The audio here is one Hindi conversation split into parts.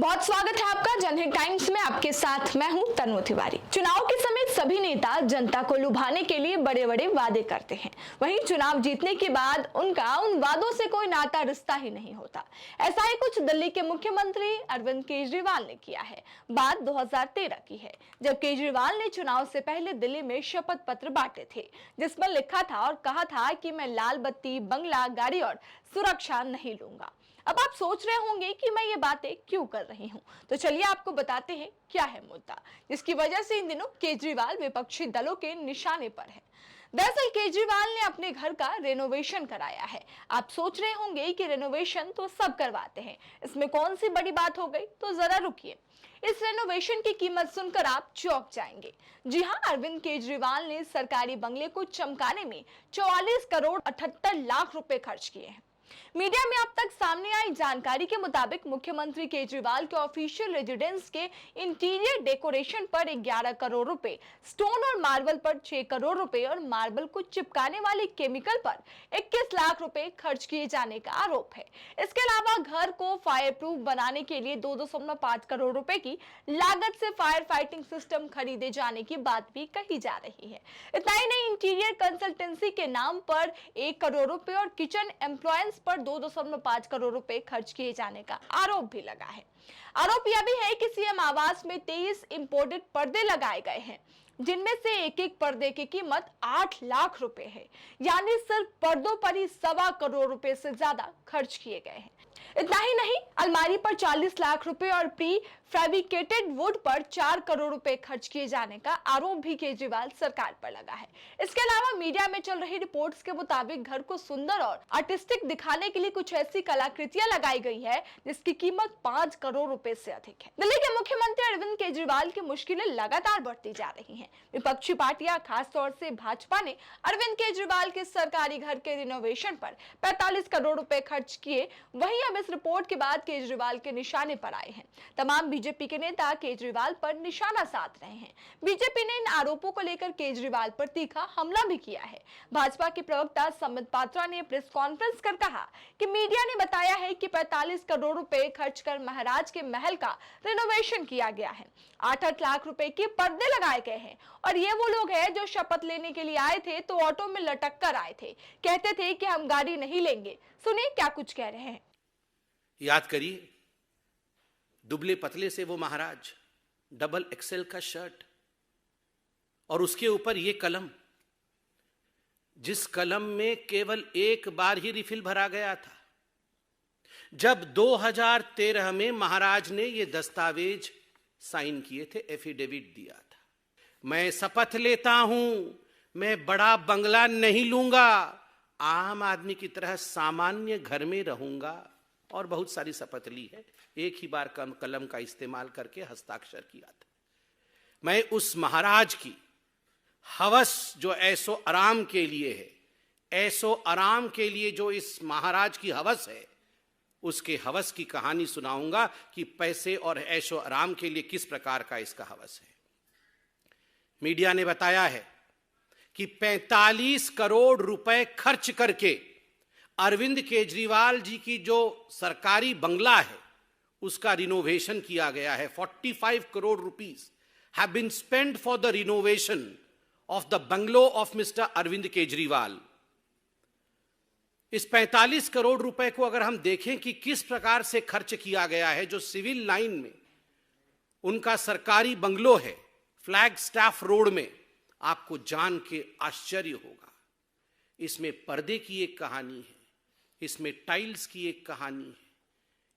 बहुत स्वागत है आपका जनहित टाइम्स में। आपके साथ मैं हूं तनु तिवारी। चुनाव के समय सभी नेता जनता को लुभाने के लिए बड़े बड़े वादे करते हैं, वहीं चुनाव जीतने के बाद उनका उन वादों से कोई नाता रिश्ता ही नहीं होता। ऐसा ही कुछ दिल्ली के मुख्यमंत्री अरविंद केजरीवाल ने किया है। बात 2013 की है, जब केजरीवाल ने चुनाव से पहले दिल्ली में शपथ पत्र बांटे थे, जिसमें लिखा था और कहा था कि मैं लाल बत्ती, बंगला, गाड़ी और सुरक्षा नहीं लूंगा। अब आप सोच रहे होंगे कि मैं ये बातें क्यों कर रही हूं, तो चलिए आपको बताते हैं क्या है मुद्दा, जिसकी वजह से इन दिनों केजरीवाल विपक्षी दलों के निशाने पर है। दरअसल केजरीवाल ने अपने घर का रेनोवेशन कराया है। आप सोच रहे होंगे कि रेनोवेशन तो सब करवाते हैं, इसमें कौन सी बड़ी बात हो गई, तो जरा रुकिए। इस रेनोवेशन की कीमत सुनकर आप चौंक जाएंगे। जी हां, अरविंद केजरीवाल ने सरकारी बंगले को चमकाने में 44 करोड़ 78 लाख रुपए खर्च किए हैं। मीडिया में अब तक सामने आई जानकारी के मुताबिक मुख्यमंत्री केजरीवाल के ऑफिशियल रेजिडेंस के इंटीरियर डेकोरेशन पर 11 करोड़ रुपए, स्टोन और मार्बल पर 6 करोड़ रुपए और मार्बल को चिपकाने वाले केमिकल पर 21 लाख रुपए खर्च किए जाने का आरोप है। इसके अलावा घर को फायर प्रूफ बनाने के लिए 2.5 करोड़ रुपए की लागत से फायर फाइटिंग सिस्टम खरीदे जाने की बात भी कही जा रही है। इतना ही नहीं, इंटीरियर कंसल्टेंसी के नाम पर 1 करोड़ रुपए और किचन एम्प्लॉयंस पर 2.5 करोड़ रुपए खर्च किए जाने का आरोप भी लगा है। आरोप यह भी है कि सीएम आवास में 23 इंपोर्टेड पर्दे लगाए गए हैं, जिनमें से एक एक पर्दे की कीमत 8 लाख रुपए है, यानी सिर्फ पर्दों पर ही 1.25 करोड़ रुपए से ज्यादा खर्च किए गए हैं। इतना ही नहीं, अलमारी पर 40 लाख रुपए और प्री फैब्रिकेटेड वुड पर 4 करोड़ रुपए खर्च किए जाने का आरोप भी केजरीवाल सरकार पर लगा है। इसके अलावा मीडिया में चल रही रिपोर्ट्स के मुताबिक घर को सुंदर और आर्टिस्टिक दिखाने के लिए कुछ ऐसी कलाकृतियां लगाई गई है जिसकी कीमत 5 करोड़ रुपए से अधिक है। दिल्ली के मुख्यमंत्री अरविंद केजरीवाल की मुश्किलें लगातार बढ़ती जा रही हैं। विपक्षी पार्टियां, खासतौर से भाजपा ने अरविंद केजरीवाल के सरकारी घर के रिनोवेशन पर 45 करोड़ रुपए खर्च किए। वहीं अब इस रिपोर्ट के बाद केजरीवाल के निशाने पर आए हैं। तमाम बीजेपी के नेता केजरीवाल पर निशाना साध रहे हैं। बीजेपी ने इन आरोपों को लेकर केजरीवाल पर तीखा हमला भी किया है। भाजपा के प्रवक्ता संबित पात्रा ने प्रेस कॉन्फ्रेंस कर कहा कि मीडिया ने बताया है कि 45 करोड़ रुपए खर्च कर महाराज के महल का रिनोवेशन किया गया है। 8-8 लाख रुपए के पर्दे लगाए गए हैं और ये वो लोग हैं जो शपथ लेने के लिए आए थे तो ऑटो में लटक कर आए थे, कहते थे कि हम गाड़ी नहीं लेंगे। सुनिए क्या कुछ कह रहे हैं। याद करिए, दुबले पतले से वो महाराज, डबल एक्सेल का शर्ट और उसके ऊपर ये कलम, जिस कलम में केवल एक बार ही रिफिल भरा गया था। जब 2013 में महाराज ने ये दस्तावेज साइन किए थे, एफिडेविट दिया था, मैं शपथ लेता हूं, मैं बड़ा बंगला नहीं लूंगा, आम आदमी की तरह सामान्य घर में रहूंगा, और बहुत सारी शपथ ली है। एक ही बार कलम का इस्तेमाल करके हस्ताक्षर किया था। मैं उस महाराज की हवस जो ऐसो आराम के लिए है, ऐसो आराम के लिए जो इस महाराज की हवस है, उसके हवस की कहानी सुनाऊंगा कि पैसे और ऐशो आराम के लिए किस प्रकार का इसका हवस है। मीडिया ने बताया है कि 45 करोड़ रुपए खर्च करके अरविंद केजरीवाल जी की जो सरकारी बंगला है उसका रिनोवेशन किया गया है। 45 crore rupees have been spent for the renovation of the bungalow of mister Arvind Kejriwal. इस 45 करोड़ रुपए को अगर हम देखें कि किस प्रकार से खर्च किया गया है, जो सिविल लाइन में उनका सरकारी बंगलो है, फ्लैग स्टाफ रोड में, आपको जान के आश्चर्य होगा। इसमें पर्दे की एक कहानी है, इसमें टाइल्स की एक कहानी है,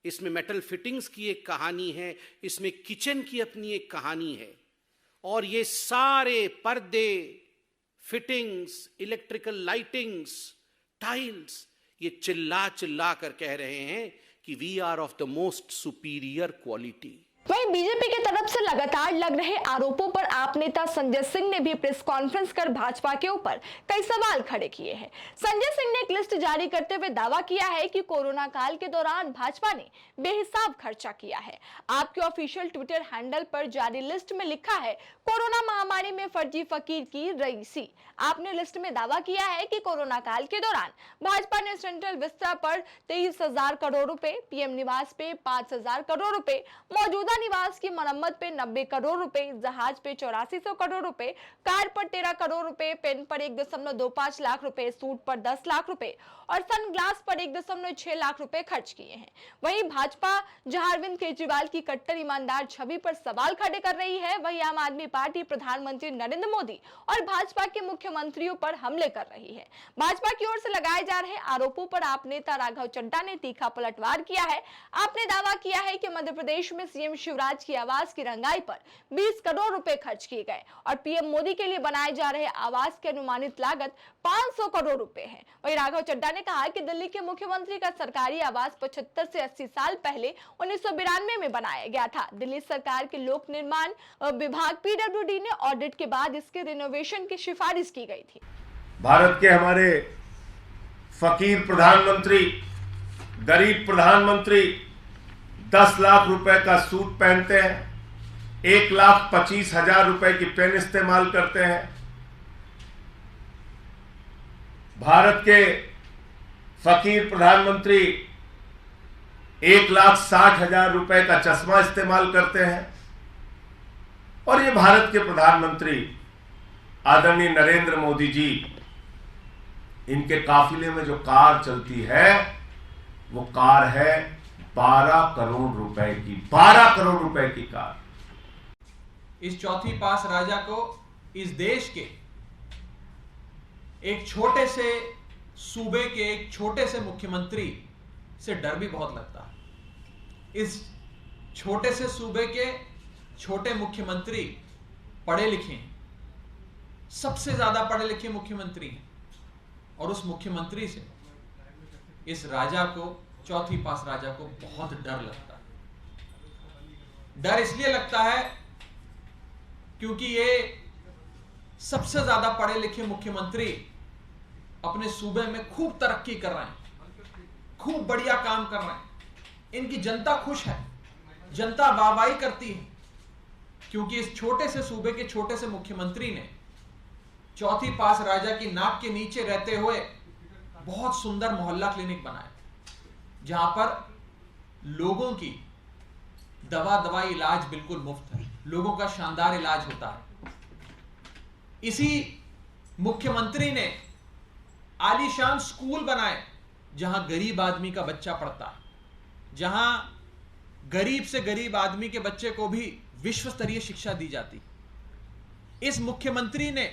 इसमें मेटल फिटिंग्स की एक कहानी है, इसमें किचन की अपनी एक कहानी है। और ये सारे पर्दे, फिटिंग्स, इलेक्ट्रिकल लाइटिंग्स, टाइल्स, ये चिल्ला चिल्ला कर कह रहे हैं कि we are of the most superior quality. वहीं बीजेपी की तरफ से लगातार लग रहे आरोपों पर आप नेता संजय सिंह ने भी प्रेस कॉन्फ्रेंस कर भाजपा के ऊपर कई सवाल खड़े किए हैं। संजय सिंह ने एक लिस्ट जारी करते हुए दावा किया है कि कोरोना काल के दौरान भाजपा ने बेहिसाब खर्चा किया है। आपके ऑफिशियल ट्विटर हैंडल पर जारी लिस्ट में लिखा है, कोरोना महामारी में फर्जी फकीर की रईसी। आपने लिस्ट में दावा किया है कि कोरोना काल के दौरान भाजपा ने सेंट्रल विस्ता पर 23,000 करोड़ रुपए, पीएम निवास पे 5,000 करोड़ रुपए, मौजूदा निवास की मरम्मत पे 90 करोड़ रुपए, जहाज पे 8400 करोड़ रुपए, कार पर 13 करोड़ रुपए, पेन पर 1.25 लाख रुपए, सूट पर 10 लाख रुपए और सनग्लास पर 1.6 लाख रुपए खर्च किए हैं। वहीं भाजपा जहां अरविंद केजरीवाल की कट्टर ईमानदार छवि पर सवाल खड़े कर रही है, वहीं आम आदमी पार्टी प्रधानमंत्री नरेंद्र मोदी और भाजपा के मुख्यमंत्रियों पर हमले कर रही है। भाजपा की ओर से लगाए जा रहे आरोपों पर आप नेता राघव चड्ढा ने तीखा पलटवार किया है। आपने दावा किया है कि मध्य प्रदेश में सीएम शिवराज की आवास की रंगाई पर 20 करोड़ रुपए खर्च किए गए और पीएम मोदी के लिए बनाए जा रहे आवास की अनुमानित लागत 500 करोड़ रुपए है। वहीं राघव चड्ढा ने कहा कि दिल्ली के मुख्यमंत्री का सरकारी आवास 75 से 80 साल पहले 1992 में बनाया गया था। दिल्ली सरकार के लोक निर्माण विभाग पीडब्ल्यूडी ने ऑडिट के बाद इसके रिनोवेशन की सिफारिश की गई थी। भारत के हमारे फकीर प्रधानमंत्री, गरीब प्रधानमंत्री 10 लाख रुपए का सूट पहनते हैं, 1,25,000 रुपए की पेन इस्तेमाल करते हैं। भारत के फकीर प्रधानमंत्री 1,60,000 रुपए का चश्मा इस्तेमाल करते हैं और ये भारत के प्रधानमंत्री आदरणीय नरेंद्र मोदी जी, इनके काफिले में जो कार चलती है वो कार है 12 करोड़ रुपए की, 12 करोड़ रुपए की कार। इस चौथी पास राजा को इस देश के एक छोटे से सूबे के एक छोटे से मुख्यमंत्री से डर भी बहुत लगता है। इस छोटे से सूबे के छोटे मुख्यमंत्री पढ़े लिखे हैं, सबसे ज्यादा पढ़े लिखे मुख्यमंत्री हैं और उस मुख्यमंत्री से इस राजा को, चौथी पास राजा को बहुत डर लगता है। डर इसलिए लगता है क्योंकि ये सबसे ज्यादा पढ़े लिखे मुख्यमंत्री अपने सूबे में खूब तरक्की कर रहे हैं, खूब बढ़िया काम कर रहे हैं। इनकी जनता खुश है, जनता वाहवाही करती है क्योंकि इस छोटे से सूबे के छोटे से मुख्यमंत्री ने चौथी पास राजा की नाक के नीचे रहते हुए बहुत सुंदर मोहल्ला क्लिनिक बनाया जहां पर लोगों की दवाई इलाज बिल्कुल मुफ्त है, लोगों का शानदार इलाज होता है। इसी मुख्यमंत्री ने आलीशान स्कूल बनाए जहां गरीब आदमी का बच्चा पढ़ता है, जहां गरीब से गरीब आदमी के बच्चे को भी विश्व स्तरीय शिक्षा दी जाती। इस मुख्यमंत्री ने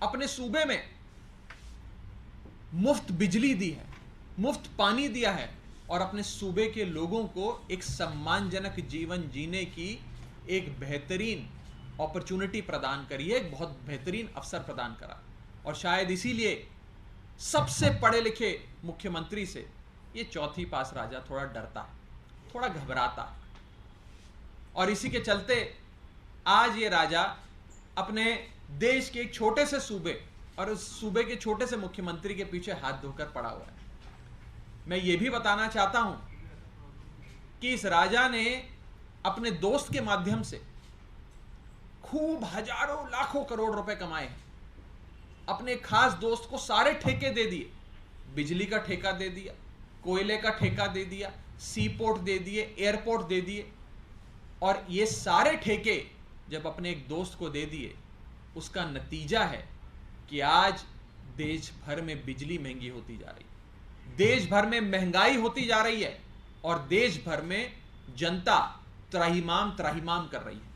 अपने सूबे में मुफ्त बिजली दी है, मुफ्त पानी दिया है और अपने सूबे के लोगों को एक सम्मानजनक जीवन जीने की एक बेहतरीन अपॉर्चुनिटी प्रदान करी है, एक बहुत बेहतरीन अवसर प्रदान करा। और शायद इसीलिए सबसे पढ़े लिखे मुख्यमंत्री से ये चौथी पास राजा थोड़ा डरता है, थोड़ा घबराता है। और इसी के चलते आज ये राजा अपने देश के एक छोटे से सूबे और उस सूबे के छोटे से मुख्यमंत्री के पीछे हाथ धोकर पड़ा हुआ है। मैं ये भी बताना चाहता हूं कि इस राजा ने अपने दोस्त के माध्यम से खूब हजारों लाखों करोड़ रुपए कमाए हैं। अपने खास दोस्त को सारे ठेके दे दिए, बिजली का ठेका दे दिया, कोयले का ठेका दे दिया, सी पोर्ट दे दिए, एयरपोर्ट दे दिए। और ये सारे ठेके जब अपने एक दोस्त को दे दिए, उसका नतीजा है कि आज देश भर में बिजली महंगी होती जा रही है, देश भर में महंगाई होती जा रही है और देश भर में जनता त्राहिमाम कर रही है।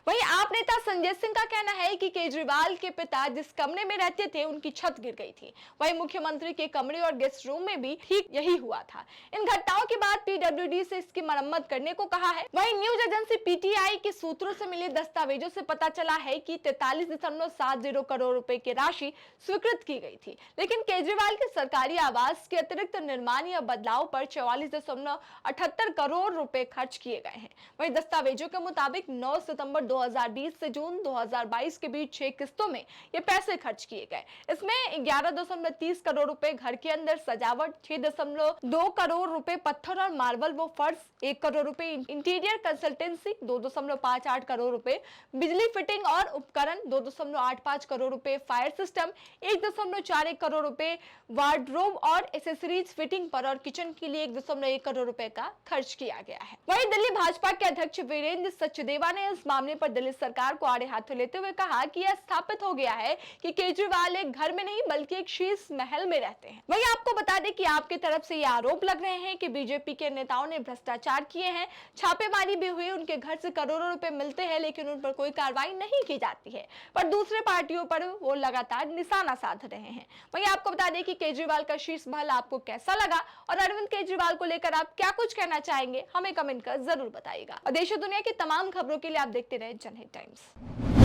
वहीं आप नेता संजय सिंह का कहना है कि केजरीवाल के पिता जिस कमरे में रहते थे उनकी छत गिर गई थी। वहीं मुख्यमंत्री के कमरे और गेस्ट रूम में भी ठीक यही हुआ था। इन घटनाओं के बाद पीडब्ल्यूडी से इसकी मरम्मत करने को कहा है। वहीं न्यूज एजेंसी पीटीआई के सूत्रों से मिले दस्तावेजों से पता चला है कि 43.70 करोड़ रुपए की राशि स्वीकृत की गई थी, लेकिन केजरीवाल के सरकारी आवास के अतिरिक्त निर्माण या बदलाव पर 44.78 करोड़ रुपए खर्च किए गए हैं। वहीं दस्तावेजों के मुताबिक 9 सितंबर 2020 से जून 2022 के बीच 6 किस्तों में ये पैसे खर्च किए गए। इसमें 11.30 करोड़ रुपए घर के अंदर सजावट, 6.2 करोड़ रुपए पत्थर और मार्बल व फर्श, 1 करोड़ रुपए इंटीरियर कंसल्टेंसी, 2.58 करोड़ रुपए बिजली फिटिंग और उपकरण, 2.85 करोड़ रुपए फायर सिस्टम, 1.41 करोड़ रुपए वार्डरोब और एसेसरीज फिटिंग पर और किचन के लिए 1.1 करोड़ रुपए का खर्च किया गया है। वहीं दिल्ली भाजपा के अध्यक्ष वीरेंद्र सचदेवा ने इस मामले पर दिल्ली सरकार को आड़े हाथों लेते हुए कहा कि यह स्थापित हो गया है कि केजरीवाल एक घर में नहीं बल्कि एक शीश महल में रहते हैं। वहीं आपको बता दें कि आपकी तरफ से ये आरोप लग रहे हैं कि बीजेपी के नेताओं ने भ्रष्टाचार किए हैं, छापेमारी भी हुई, उनके घर से करोड़ों रुपए मिलते हैं लेकिन उन पर कोई कार्रवाई नहीं की जाती है, पर दूसरे पार्टियों पर वो लगातार निशाना साध रहे हैं। वहीं आपको बता दें कि केजरीवाल का शीश महल आपको कैसा लगा और अरविंद केजरीवाल को लेकर आप क्या कुछ कहना चाहेंगे, हमें कमेंट कर जरूर बताइएगा। और देश और दुनिया की तमाम खबरों के लिए आप देखते रहे जनहित टाइम्स।